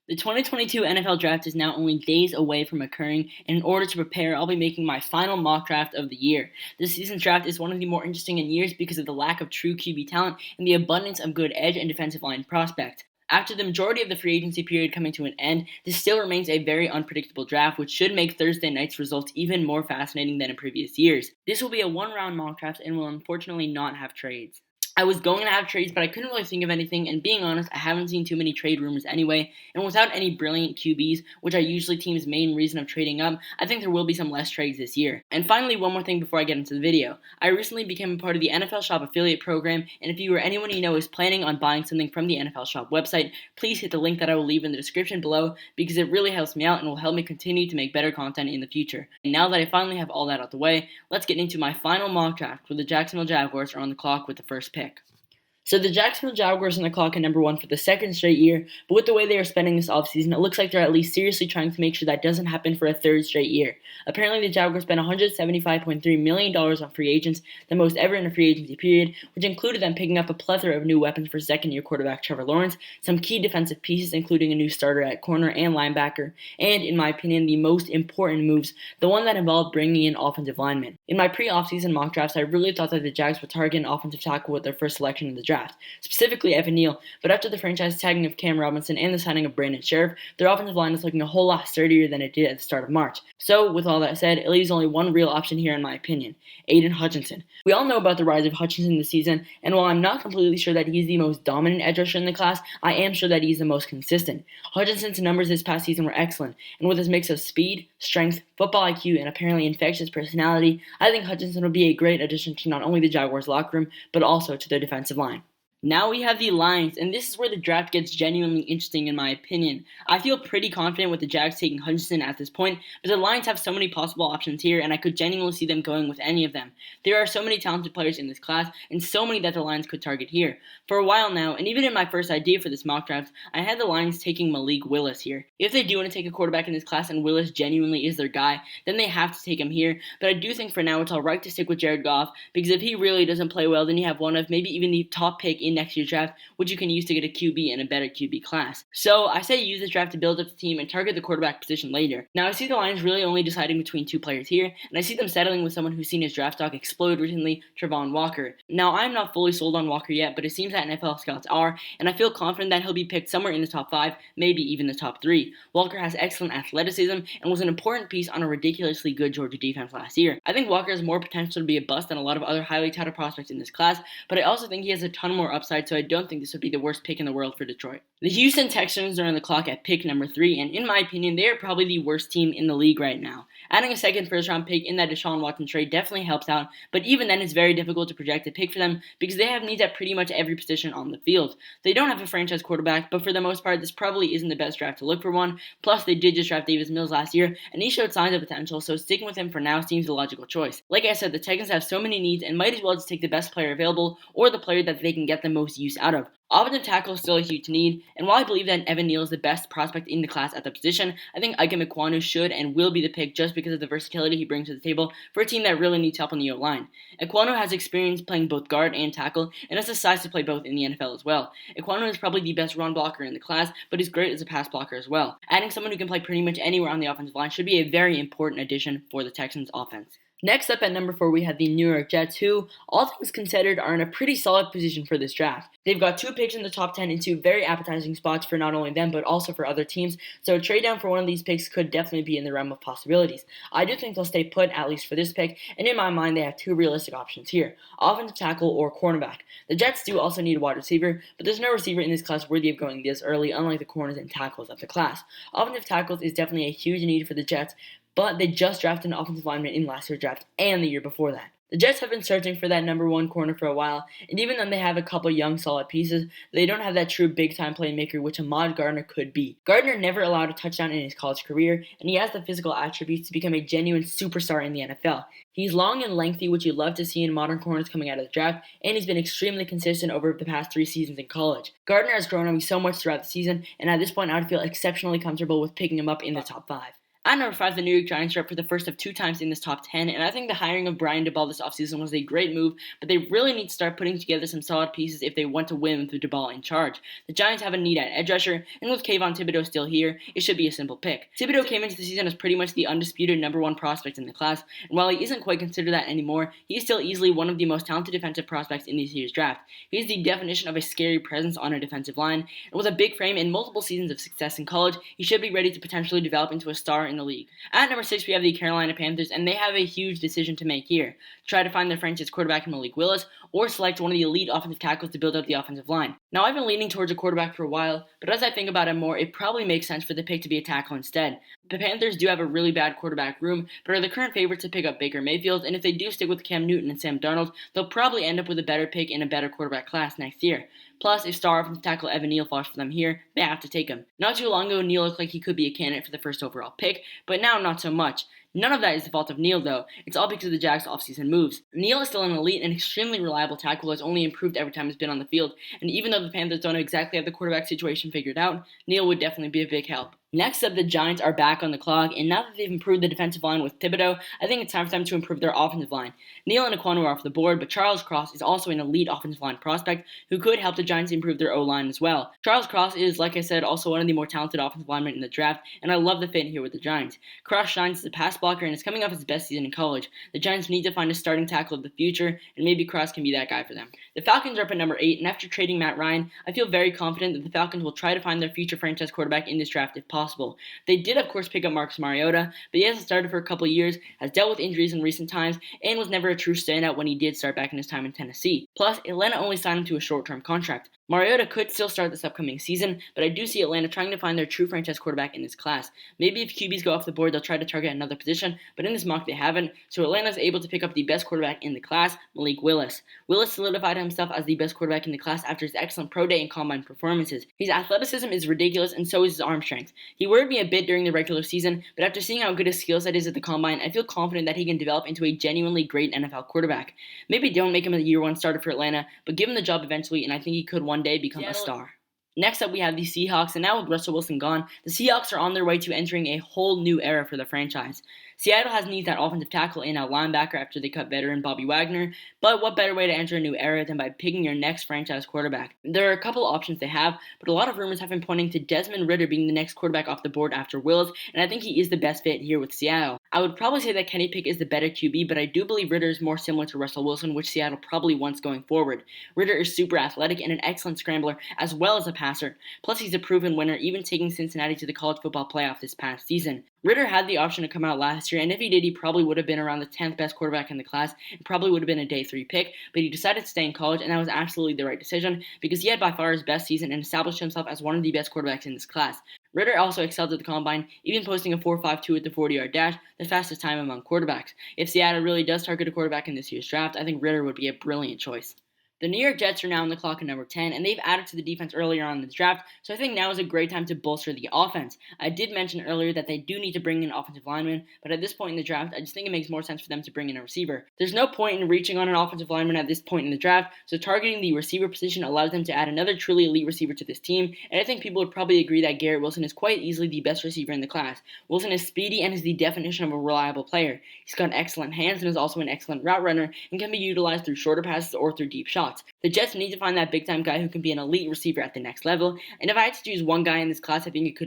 The 2022 NFL Draft is now only days away from occurring, and in order to prepare, I'll be making my final mock draft of the year. This season's draft is one of the more interesting in years because of the lack of true QB talent and the abundance of good edge and defensive line prospects. After the majority of the free agency period coming to an end, this still remains a very unpredictable draft, which should make Thursday night's results even more fascinating than in previous years. This will be a one-round mock draft and will unfortunately not have trades. I was going to have trades, but I couldn't really think of anything, and being honest, I haven't seen too many trade rumors anyway, and without any brilliant QBs, which are usually teams' main reason of trading up, I think there will be some less trades this year. And finally, one more thing before I get into the video. I recently became a part of the NFL Shop affiliate program, and if you or anyone you know is planning on buying something from the NFL Shop website, please hit the link that I will leave in the description below, because it really helps me out and will help me continue to make better content in the future. And now that I finally have all that out the way, let's get into my final mock draft where the Jacksonville Jaguars are on the clock with the first pick. So the Jacksonville Jaguars on the clock at number 1 for the second straight year, but with the way they are spending this offseason, it looks like they're at least seriously trying to make sure that doesn't happen for a third straight year. Apparently, the Jaguars spent $175.3 million on free agents, the most ever in a free agency period, which included them picking up a plethora of new weapons for second-year quarterback Trevor Lawrence, some key defensive pieces including a new starter at corner and linebacker, and, in my opinion, the most important moves, the one that involved bringing in offensive linemen. In my pre-offseason mock drafts, I really thought that the Jags would target an offensive tackle with their first selection in the draft, specifically Evan Neal, but after the franchise tagging of Cam Robinson and the signing of Brandon Sheriff, their offensive line is looking a whole lot sturdier than it did at the start of March. So, with all that said, it leaves only one real option here in my opinion, Aiden Hutchinson. We all know about the rise of Hutchinson this season, and while I'm not completely sure that he's the most dominant edge rusher in the class, I am sure that he's the most consistent. Hutchinson's numbers this past season were excellent, and with his mix of speed, strength, football IQ, and apparently infectious personality, I think Hutchinson would be a great addition to not only the Jaguars' locker room, but also to their defensive line. Now we have the Lions, and this is where the draft gets genuinely interesting in my opinion. I feel pretty confident with the Jags taking Hutchinson at this point, but the Lions have so many possible options here, and I could genuinely see them going with any of them. There are so many talented players in this class, and so many that the Lions could target here. For a while now, and even in my first idea for this mock draft, I had the Lions taking Malik Willis here. If they do want to take a quarterback in this class and Willis genuinely is their guy, then they have to take him here, but I do think for now it's alright to stick with Jared Goff, because if he really doesn't play well, then you have one of maybe even the top pick in next year's draft, which you can use to get a QB in a better QB class. So I say use this draft to build up the team and target the quarterback position later. Now I see the Lions really only deciding between two players here, and I see them settling with someone who's seen his draft stock explode recently, Travon Walker. Now I'm not fully sold on Walker yet, but it seems that NFL scouts are, and I feel confident that he'll be picked somewhere in the top 5, maybe even the top 3. Walker has excellent athleticism and was an important piece on a ridiculously good Georgia defense last year. I think Walker has more potential to be a bust than a lot of other highly touted prospects in this class, but I also think he has a ton more upside, so I don't think this would be the worst pick in the world for Detroit. The Houston Texans are on the clock at pick number 3, and in my opinion, they are probably the worst team in the league right now. Adding a second first-round pick in that Deshaun Watson trade definitely helps out, but even then it's very difficult to project a pick for them because they have needs at pretty much every position on the field. They don't have a franchise quarterback, but for the most part, this probably isn't the best draft to look for one. Plus, they did just draft Davis Mills last year, and he showed signs of potential, so sticking with him for now seems the logical choice. Like I said, the Texans have so many needs and might as well just take the best player available or the player that they can get the most use out of. Offensive tackle is still a huge need, and while I believe that Evan Neal is the best prospect in the class at the position, I think Ike Ekwonu should and will be the pick just because of the versatility he brings to the table for a team that really needs help on the O-line. Ekwonu has experience playing both guard and tackle, and has the size to play both in the NFL as well. Ekwonu is probably the best run blocker in the class, but he's great as a pass blocker as well. Adding someone who can play pretty much anywhere on the offensive line should be a very important addition for the Texans offense. Next up at number 4, we have the New York Jets, who, all things considered, are in a pretty solid position for this draft. They've got 2 picks in the top 10 and 2 very appetizing spots for not only them, but also for other teams, so a trade down for one of these picks could definitely be in the realm of possibilities. I do think they'll stay put, at least for this pick, and in my mind, they have 2 realistic options here, offensive tackle or cornerback. The Jets do also need a wide receiver, but there's no receiver in this class worthy of going this early, unlike the corners and tackles of the class. Offensive tackles is definitely a huge need for the Jets, but they just drafted an offensive lineman in last year's draft and the year before that. The Jets have been searching for that number 1 corner for a while, and even though they have a couple young solid pieces, they don't have that true big-time playmaker which Ahmad Gardner could be. Gardner never allowed a touchdown in his college career, and he has the physical attributes to become a genuine superstar in the NFL. He's long and lengthy, which you love to see in modern corners coming out of the draft, and he's been extremely consistent over the past 3 seasons in college. Gardner has grown on me so much throughout the season, and at this point I would feel exceptionally comfortable with picking him up in the top 5. At At number 5, the New York Giants are up for the first of 2 times in this top 10, and I think the hiring of Brian Daboll this offseason was a great move, but they really need to start putting together some solid pieces if they want to win with Daboll in charge. The Giants have a need at edge rusher, and with Kayvon Thibodeau still here, it should be a simple pick. Thibodeau came into the season as pretty much the undisputed number 1 prospect in the class, and while he isn't quite considered that anymore, he is still easily one of the most talented defensive prospects in this year's draft. He is the definition of a scary presence on a defensive line, and with a big frame and multiple seasons of success in college, he should be ready to potentially develop into a star in the league. At number 6, we have the Carolina Panthers, and they have a huge decision to make here. Try to find their franchise quarterback in Malik Willis, or select one of the elite offensive tackles to build up the offensive line. Now, I've been leaning towards a quarterback for a while, but as I think about it more, it probably makes sense for the pick to be a tackle instead. The Panthers do have a really bad quarterback room, but are the current favorites to pick up Baker Mayfield, and if they do stick with Cam Newton and Sam Darnold, they'll probably end up with a better pick in a better quarterback class next year. Plus, if star offensive tackle Evan Neal falls for them here, they have to take him. Not too long ago, Neal looked like he could be a candidate for the first overall pick, but now not so much. None of that is the fault of Neal, though. It's all because of the Jags' offseason moves. Neal is still an elite and extremely reliable tackle who has only improved every time he's been on the field, and even though the Panthers don't exactly have the quarterback situation figured out, Neal would definitely be a big help. Next up, the Giants are back on the clock, and now that they've improved the defensive line with Thibodeau, I think it's time for them to improve their offensive line. Neal and Ekwonu are off the board, but Charles Cross is also an elite offensive line prospect who could help the Giants improve their O-line as well. Charles Cross is, like I said, also one of the more talented offensive linemen in the draft, and I love the fit here with the Giants. Cross shines as a pass blocker and is coming off his best season in college. The Giants need to find a starting tackle of the future, and maybe Cross can be that guy for them. The Falcons are up at number 8, and after trading Matt Ryan, I feel very confident that the Falcons will try to find their future franchise quarterback in this draft if possible. They did, of course, pick up Marcus Mariota, but he hasn't started for a couple of years, has dealt with injuries in recent times, and was never a true standout when he did start back in his time in Tennessee. Plus, Atlanta only signed him to a short-term contract. Mariota could still start this upcoming season, but I do see Atlanta trying to find their true franchise quarterback in this class. Maybe if QBs go off the board, they'll try to target another position, but in this mock they haven't, so Atlanta's able to pick up the best quarterback in the class, Malik Willis. Willis solidified himself as the best quarterback in the class after his excellent pro day and combine performances. His athleticism is ridiculous, and so is his arm strength. He worried me a bit during the regular season, but after seeing how good his skill set is at the combine, I feel confident that he can develop into a genuinely great NFL quarterback. Maybe don't make him a year 1 starter for Atlanta, but give him the job eventually, and I think he could one day become a star. Next up, we have the Seahawks, and now with Russell Wilson gone, the Seahawks are on their way to entering a whole new era for the franchise. Seattle has needs at offensive tackle and at linebacker after they cut veteran Bobby Wagner, but what better way to enter a new era than by picking your next franchise quarterback? There are a couple options they have, but a lot of rumors have been pointing to Desmond Ridder being the next quarterback off the board after Wills, and I think he is the best fit here with Seattle. I would probably say that Kenny Pickett is the better QB, but I do believe Ridder is more similar to Russell Wilson, which Seattle probably wants going forward. Ridder is super athletic and an excellent scrambler, as well as a passer. Plus, he's a proven winner, even taking Cincinnati to the college football playoff this past season. Ridder had the option to come out last year, and if he did, he probably would have been around the 10th best quarterback in the class, and probably would have been a day 3 pick, but he decided to stay in college, and that was absolutely the right decision, because he had by far his best season and established himself as one of the best quarterbacks in this class. Ridder also excelled at the combine, even posting a 4.52 at the 40-yard dash, the fastest time among quarterbacks. If Seattle really does target a quarterback in this year's draft, I think Ridder would be a brilliant choice. The New York Jets are now on the clock at number 10, and they've added to the defense earlier on in the draft, so I think now is a great time to bolster the offense. I did mention earlier that they do need to bring in offensive linemen, but at this point in the draft, I just think it makes more sense for them to bring in a receiver. There's no point in reaching on an offensive lineman at this point in the draft, so targeting the receiver position allows them to add another truly elite receiver to this team, and I think people would probably agree that Garrett Wilson is quite easily the best receiver in the class. Wilson is speedy and is the definition of a reliable player. He's got excellent hands and is also an excellent route runner and can be utilized through shorter passes or through deep shots. The Jets need to find that big-time guy who can be an elite receiver at the next level, and if I had to choose one guy in this class, I think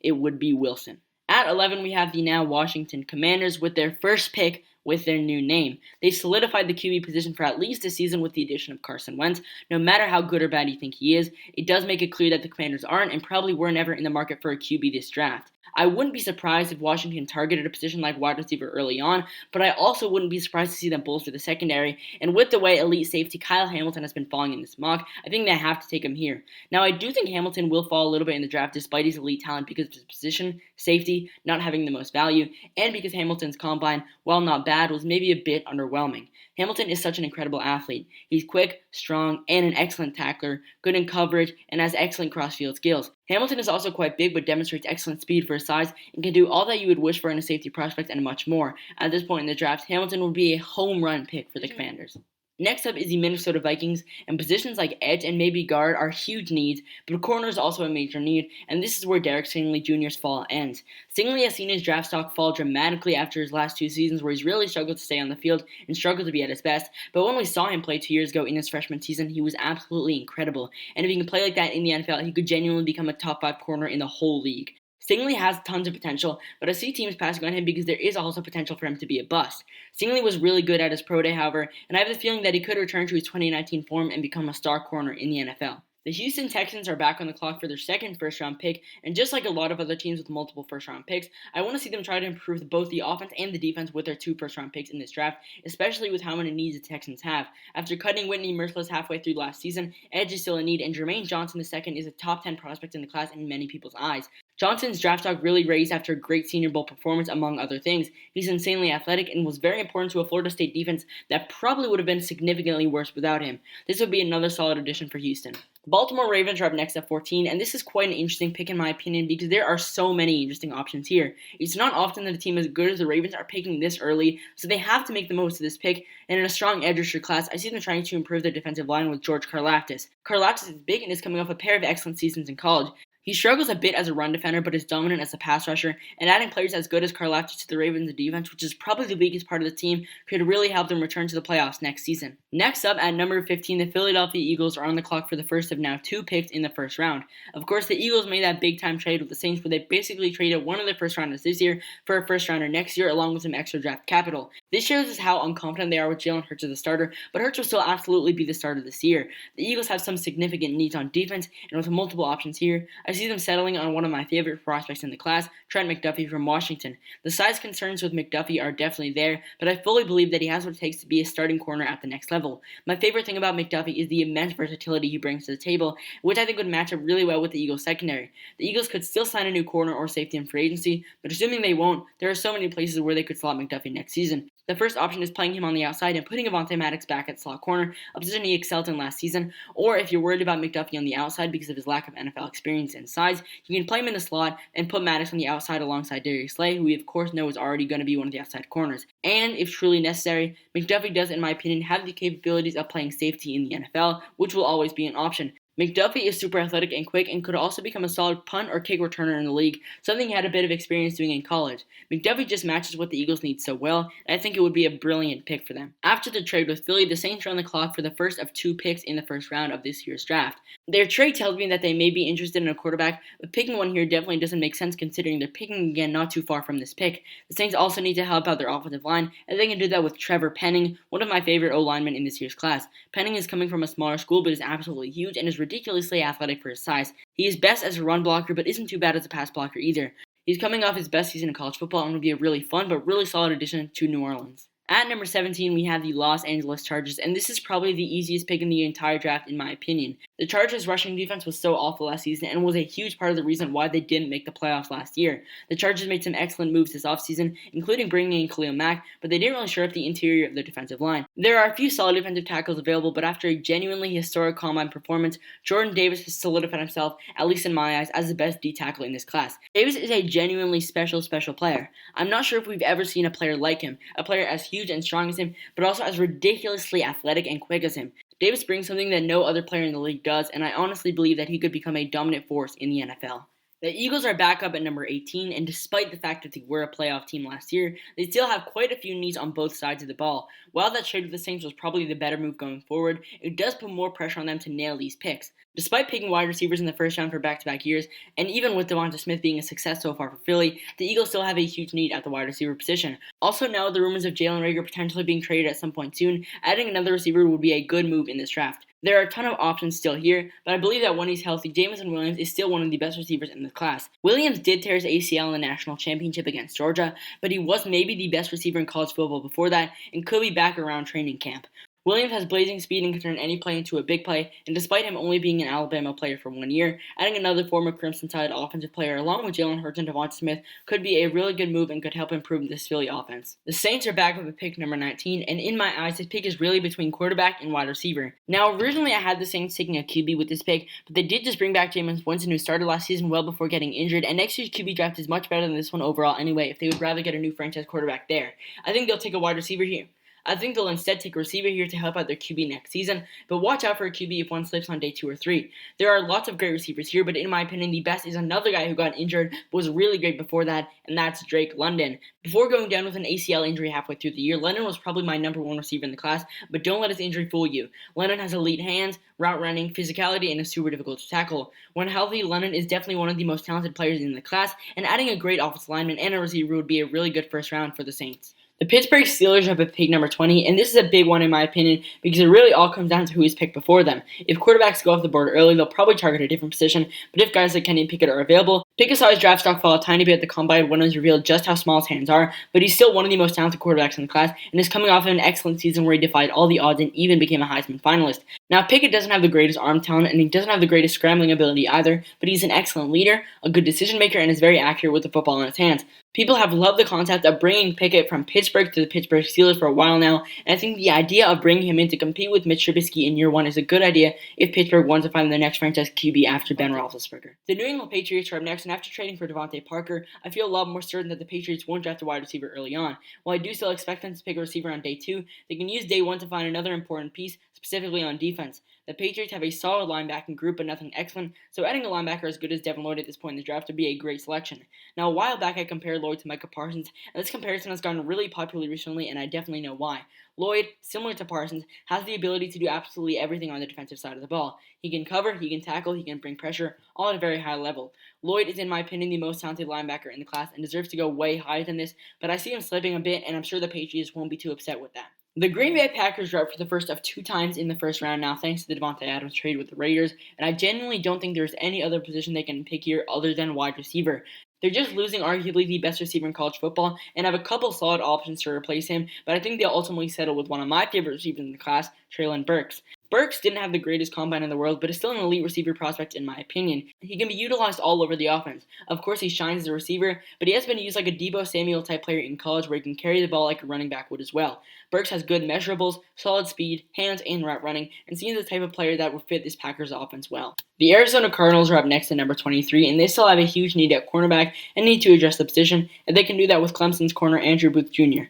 it would be Wilson. At 11, we have the now Washington Commanders with their first pick with their new name. They've solidified the QB position for at least a season with the addition of Carson Wentz. No matter how good or bad you think he is, it does make it clear that the Commanders aren't and probably were never in the market for a QB this draft. I wouldn't be surprised if Washington targeted a position like wide receiver early on, but I also wouldn't be surprised to see them bolster the secondary, and with the way elite safety Kyle Hamilton has been falling in this mock, I think they have to take him here. Now, I do think Hamilton will fall a little bit in the draft despite his elite talent because of his position, safety, not having the most value, and because Hamilton's combine, while not bad, was maybe a bit underwhelming. Hamilton is such an incredible athlete. He's quick, strong, and an excellent tackler, good in coverage, and has excellent cross-field skills. Hamilton is also quite big but demonstrates excellent speed for his size and can do all that you would wish for in a safety prospect and much more. At this point in the draft, Hamilton would be a home run pick for the Commanders. Next up is the Minnesota Vikings, and positions like edge and maybe guard are huge needs, but corner is also a major need, and this is where Derek Stingley Jr.'s fall ends. Stingley has seen his draft stock fall dramatically after his last 2 seasons where he's really struggled to stay on the field and struggled to be at his best, but when we saw him play 2 years ago in his freshman season, he was absolutely incredible, and if he can play like that in the NFL, he could genuinely become a top 5 corner in the whole league. Stingley has tons of potential, but I see teams passing on him because there is also potential for him to be a bust. Stingley was really good at his pro day, however, and I have the feeling that he could return to his 2019 form and become a star corner in the NFL. The Houston Texans are back on the clock for their second first-round pick, and just like a lot of other teams with multiple first-round picks, I want to see them try to improve both the offense and the defense with their 2 first-round picks in this draft, especially with how many needs the Texans have. After cutting Whitney Merciless halfway through last season, edge is still a need, and Jermaine Johnson II is a top 10 prospect in the class in many people's eyes. Johnson's draft stock really raised after a great Senior Bowl performance, among other things. He's insanely athletic and was very important to a Florida State defense that probably would have been significantly worse without him. This would be another solid addition for Houston. The Baltimore Ravens are up next at 14, and this is quite an interesting pick in my opinion because there are so many interesting options here. It's not often that a team as good as the Ravens are picking this early, so they have to make the most of this pick, and in a strong edge rusher class, I see them trying to improve their defensive line with George Karlaftis. Karlaftis is big and is coming off a pair of excellent seasons in college. He struggles a bit as a run defender, but is dominant as a pass rusher, and adding players as good as Karlaftis to the Ravens' defense, which is probably the weakest part of the team, could really help them return to the playoffs next season. Next up, at number 15, the Philadelphia Eagles are on the clock for the first of now 2 picks in the first round. Of course, the Eagles made that big-time trade with the Saints where they basically traded one of their first-rounders this year for a first-rounder next year, along with some extra draft capital. This shows us how unconfident they are with Jalen Hurts as a starter, but Hurts will still absolutely be the starter this year. The Eagles have some significant needs on defense, and with multiple options here, I see them settling on one of my favorite prospects in the class, Trent McDuffie from Washington. The size concerns with McDuffie are definitely there, but I fully believe that he has what it takes to be a starting corner at the next level. My favorite thing about McDuffie is the immense versatility he brings to the table, which I think would match up really well with the Eagles secondary. The Eagles could still sign a new corner or safety in free agency, but assuming they won't, there are so many places where they could slot McDuffie next season. The first option is playing him on the outside and putting Avonte Maddox back at slot corner, a position he excelled in last season, or if you're worried about McDuffie on the outside because of his lack of NFL experience and size, you can play him in the slot and put Maddox on the outside alongside Darius Slay, who we of course know is already going to be one of the outside corners. And if truly necessary, McDuffie does, in my opinion, have the capabilities of playing safety in the NFL, which will always be an option. McDuffie is super athletic and quick and could also become a solid punt or kick returner in the league, something he had a bit of experience doing in college. McDuffie just matches what the Eagles need so well, and I think it would be a brilliant pick for them. After the trade with Philly, the Saints are on the clock for the first of 2 picks in the first round of this year's draft. Their trade tells me that they may be interested in a quarterback, but picking one here definitely doesn't make sense considering they're picking again not too far from this pick. The Saints also need to help out their offensive line, and they can do that with Trevor Penning, one of my favorite O-linemen in this year's class. Penning is coming from a smaller school but is absolutely huge and is ridiculously athletic for his size. He is best as a run blocker but isn't too bad as a pass blocker either. He's coming off his best season in college football and will be a really fun but really solid addition to New Orleans. At number 17, we have the Los Angeles Chargers, and this is probably the easiest pick in the entire draft in my opinion. The Chargers' rushing defense was so awful last season and was a huge part of the reason why they didn't make the playoffs last year. The Chargers made some excellent moves this offseason, including bringing in Khalil Mack, but they didn't really shore up the interior of their defensive line. There are a few solid defensive tackles available, but after a genuinely historic combine performance, Jordan Davis has solidified himself, at least in my eyes, as the best D tackle in this class. Davis is a genuinely special player. I'm not sure if we've ever seen a player like him, a player as huge and strong as him, but also as ridiculously athletic and quick as him. Davis brings something that no other player in the league does, and I honestly believe that he could become a dominant force in the NFL. The Eagles are back up at number 18, and despite the fact that they were a playoff team last year, they still have quite a few needs on both sides of the ball. While that trade with the Saints was probably the better move going forward, it does put more pressure on them to nail these picks. Despite picking wide receivers in the first round for back-to-back years, and even with Devonta Smith being a success so far for Philly, the Eagles still have a huge need at the wide receiver position. Also now, the rumors of Jalen Reagor potentially being traded at some point soon, adding another receiver would be a good move in this draft. There are a ton of options still here, but I believe that when he's healthy, Jameson Williams is still one of the best receivers in the class. Williams did tear his ACL in the national championship against Georgia, but he was maybe the best receiver in college football before that and could be back around training camp. Williams has blazing speed and can turn any play into a big play, and despite him only being an Alabama player for 1 year, adding another former Crimson Tide offensive player along with Jalen Hurts and Devonta Smith could be a really good move and could help improve this Philly offense. The Saints are back with a pick number 19, and in my eyes, this pick is really between quarterback and wide receiver. Now, originally I had the Saints taking a QB with this pick, but they did just bring back Jameis Winston, who started last season well before getting injured, and next year's QB draft is much better than this one overall anyway if they would rather get a new franchise quarterback there. I think they'll take a wide receiver here. I think they'll instead take a receiver here to help out their QB next season, but watch out for a QB if one slips on day 2 or 3. There are lots of great receivers here, but in my opinion, the best is another guy who got injured but was really great before that, and that's Drake London. Before going down with an ACL injury halfway through the year, London was probably my number 1 receiver in the class, but don't let his injury fool you. London has elite hands, route running, physicality, and is super difficult to tackle. When healthy, London is definitely one of the most talented players in the class, and adding a great offensive lineman and a receiver would be a really good first round for the Saints. The Pittsburgh Steelers have a pick number 20, and this is a big one in my opinion because it really all comes down to who is picked before them. If quarterbacks go off the board early, they'll probably target a different position, but if guys like Kenny Pickett are available, Pickett's size draft stock fell a tiny bit at the combine when it was revealed just how small his hands are, but he's still one of the most talented quarterbacks in the class and is coming off of an excellent season where he defied all the odds and even became a Heisman finalist. Now, Pickett doesn't have the greatest arm talent and he doesn't have the greatest scrambling ability either, but he's an excellent leader, a good decision maker, and is very accurate with the football in his hands. People have loved the concept of bringing Pickett from Pittsburgh to the Pittsburgh Steelers for a while now, and I think the idea of bringing him in to compete with Mitch Trubisky in year 1 is a good idea if Pittsburgh wants to find their next franchise QB after Ben Roethlisberger. The New England Patriots are up next, and after trading for Devontae Parker, I feel a lot more certain that the Patriots won't draft a wide receiver early on. While I do still expect them to pick a receiver on day 2, they can use day 1 to find another important piece, specifically on defense. The Patriots have a solid linebacking group, but nothing excellent, so adding a linebacker as good as Devin Lloyd at this point in the draft would be a great selection. Now, a while back I compared Lloyd to Micah Parsons, and this comparison has gotten really popular recently, and I definitely know why. Lloyd, similar to Parsons, has the ability to do absolutely everything on the defensive side of the ball. He can cover, he can tackle, he can bring pressure, all at a very high level. Lloyd is, in my opinion, the most talented linebacker in the class and deserves to go way higher than this, but I see him slipping a bit, and I'm sure the Patriots won't be too upset with that. The Green Bay Packers dropped for the first of 2 times in the first round now thanks to the Devontae Adams trade with the Raiders, and I genuinely don't think there's any other position they can pick here other than wide receiver. They're just losing arguably the best receiver in college football and have a couple solid options to replace him, but I think they'll ultimately settle with one of my favorite receivers in the class, Treylon Burks. Burks didn't have the greatest combine in the world, but is still an elite receiver prospect in my opinion. He can be utilized all over the offense. Of course, he shines as a receiver, but he has been used like a Deebo Samuel type player in college where he can carry the ball like a running back would as well. Burks has good measurables, solid speed, hands, and route running, and seems the type of player that would fit this Packers offense well. The Arizona Cardinals are up next at number 23, and they still have a huge need at cornerback and need to address the position, and they can do that with Clemson's corner Andrew Booth Jr.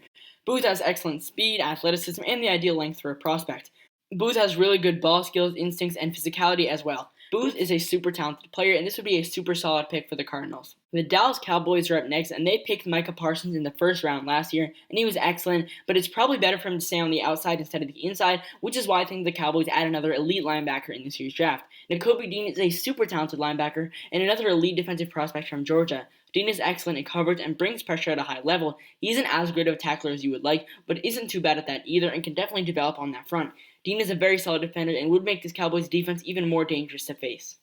Booth has excellent speed, athleticism, and the ideal length for a prospect. Booth has really good ball skills, instincts, and physicality as well. Booth is a super talented player, and this would be a super solid pick for the Cardinals. The Dallas Cowboys are up next, and they picked Micah Parsons in the first round last year, and he was excellent, but it's probably better for him to stay on the outside instead of the inside, which is why I think the Cowboys add another elite linebacker in this year's draft. Nakobe Dean is a super talented linebacker, and another elite defensive prospect from Georgia. Dean is excellent in coverage and brings pressure at a high level. He isn't as great of a tackler as you would like, but isn't too bad at that either, and can definitely develop on that front. Dean is a very solid defender and would make this Cowboys defense even more dangerous to face.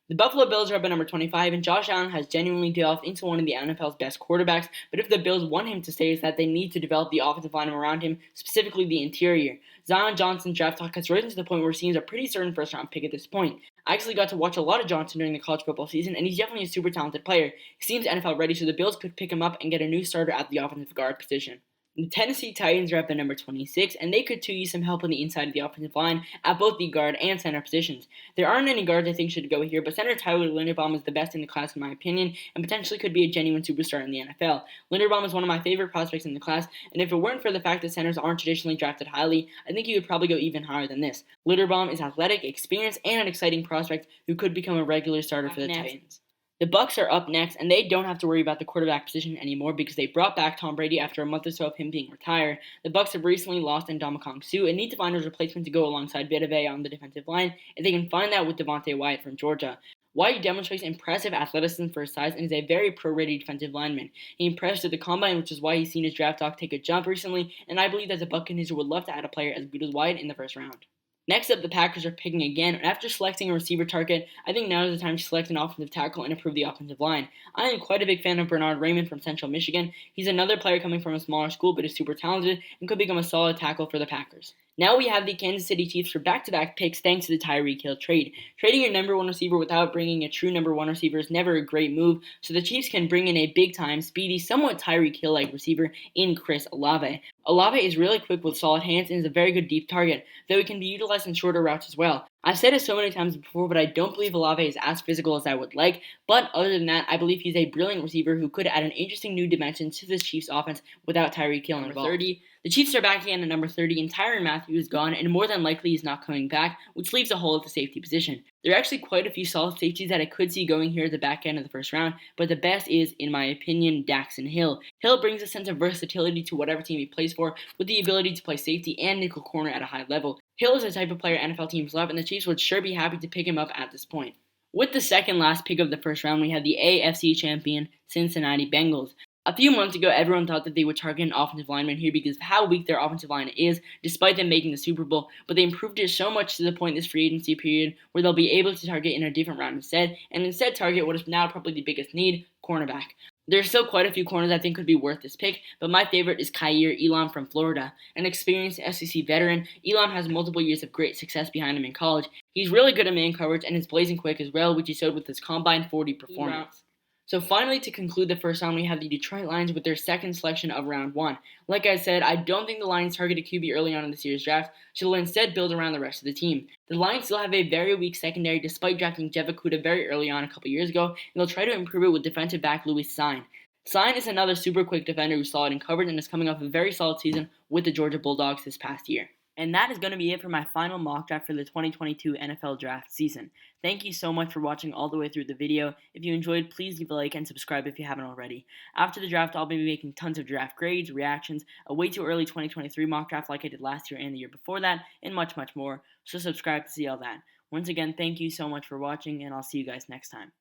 The Buffalo Bills are up at number 25, and Josh Allen has genuinely developed into one of the NFL's best quarterbacks, but if the Bills want him to stay, is that they need to develop the offensive line around him, specifically the interior. Zion Johnson's draft stock has risen to the point where he seems a pretty certain first-round pick at this point. I actually got to watch a lot of Johnson during the college football season, and he's definitely a super talented player. He seems NFL ready, so the Bills could pick him up and get a new starter at the offensive guard position. The Tennessee Titans are up at number 26, and they could too use some help on the inside of the offensive line at both the guard and center positions. There aren't any guards I think should go here, but center Tyler Linderbaum is the best in the class in my opinion, and potentially could be a genuine superstar in the NFL. Linderbaum is one of my favorite prospects in the class, and if it weren't for the fact that centers aren't traditionally drafted highly, I think he would probably go even higher than this. Linderbaum is athletic, experienced, and an exciting prospect who could become a regular starter for the Titans. The Bucs are up next, and they don't have to worry about the quarterback position anymore because they brought back Tom Brady after a month or so of him being retired. The Bucs have recently lost Ndamukong Suh and need to find a replacement to go alongside Vita Vea on the defensive line, and they can find that with Devontae Wyatt from Georgia. Wyatt demonstrates impressive athleticism for his size and is a very pro-ready defensive lineman. He impressed at the combine, which is why he's seen his draft stock take a jump recently, and I believe that the Buccaneers would love to add a player as good as Wyatt in the first round. Next up, the Packers are picking again, and after selecting a receiver target, I think now is the time to select an offensive tackle and improve the offensive line. I am quite a big fan of Bernard Raymond from Central Michigan. He's another player coming from a smaller school, but is super talented and could become a solid tackle for the Packers. Now we have the Kansas City Chiefs for back-to-back picks thanks to the Tyreek Hill trade. Trading your number 1 receiver without bringing a true number 1 receiver is never a great move, so the Chiefs can bring in a big-time, speedy, somewhat Tyreek Hill-like receiver in Chris Olave. Olave is really quick with solid hands and is a very good deep target, though he can be utilized in shorter routes as well. I've said it so many times before, but I don't believe Olave is as physical as I would like. But other than that, I believe he's a brilliant receiver who could add an interesting new dimension to this Chiefs offense without Tyreek Hill involved. Number 30. The Chiefs are back again at number 30, and Tyrann Mathieu is gone, and more than likely he's not coming back, which leaves a hole at the safety position. There are actually quite a few solid safeties that I could see going here at the back end of the first round, but the best is, in my opinion, Daxton Hill. Hill brings a sense of versatility to whatever team he plays for, with the ability to play safety and nickel corner at a high level. Hill is the type of player NFL teams love, and the Chiefs would sure be happy to pick him up at this point. With the second last pick of the first round, we have the AFC champion Cincinnati Bengals. A few months ago, everyone thought that they would target an offensive lineman here because of how weak their offensive line is, despite them making the Super Bowl, but they improved it so much to the point this free agency period where they'll be able to target in a different round instead, and instead target what is now probably the biggest need, cornerback. There's still quite a few corners I think could be worth this pick, but my favorite is Kaiir Elam from Florida. An experienced SEC veteran, Elam has multiple years of great success behind him in college. He's really good at man coverage and is blazing quick as well, which he showed with his Combine 40 performance. So finally, to conclude the first round, we have the Detroit Lions with their second selection of round 1. Like I said, I don't think the Lions targeted QB early on in this year's draft, so they'll instead build around the rest of the team. The Lions still have a very weak secondary despite drafting Jeff Okudah very early on a couple years ago, and they'll try to improve it with defensive back Louis Sain. Sain is another super quick defender who's solid in coverage and is coming off a very solid season with the Georgia Bulldogs this past year. And that is going to be it for my final mock draft for the 2022 NFL draft season. Thank you so much for watching all the way through the video. If you enjoyed, please leave a like and subscribe if you haven't already. After the draft, I'll be making tons of draft grades, reactions, a way too early 2023 mock draft like I did last year and the year before that, and much, much more. So subscribe to see all that. Once again, thank you so much for watching, and I'll see you guys next time.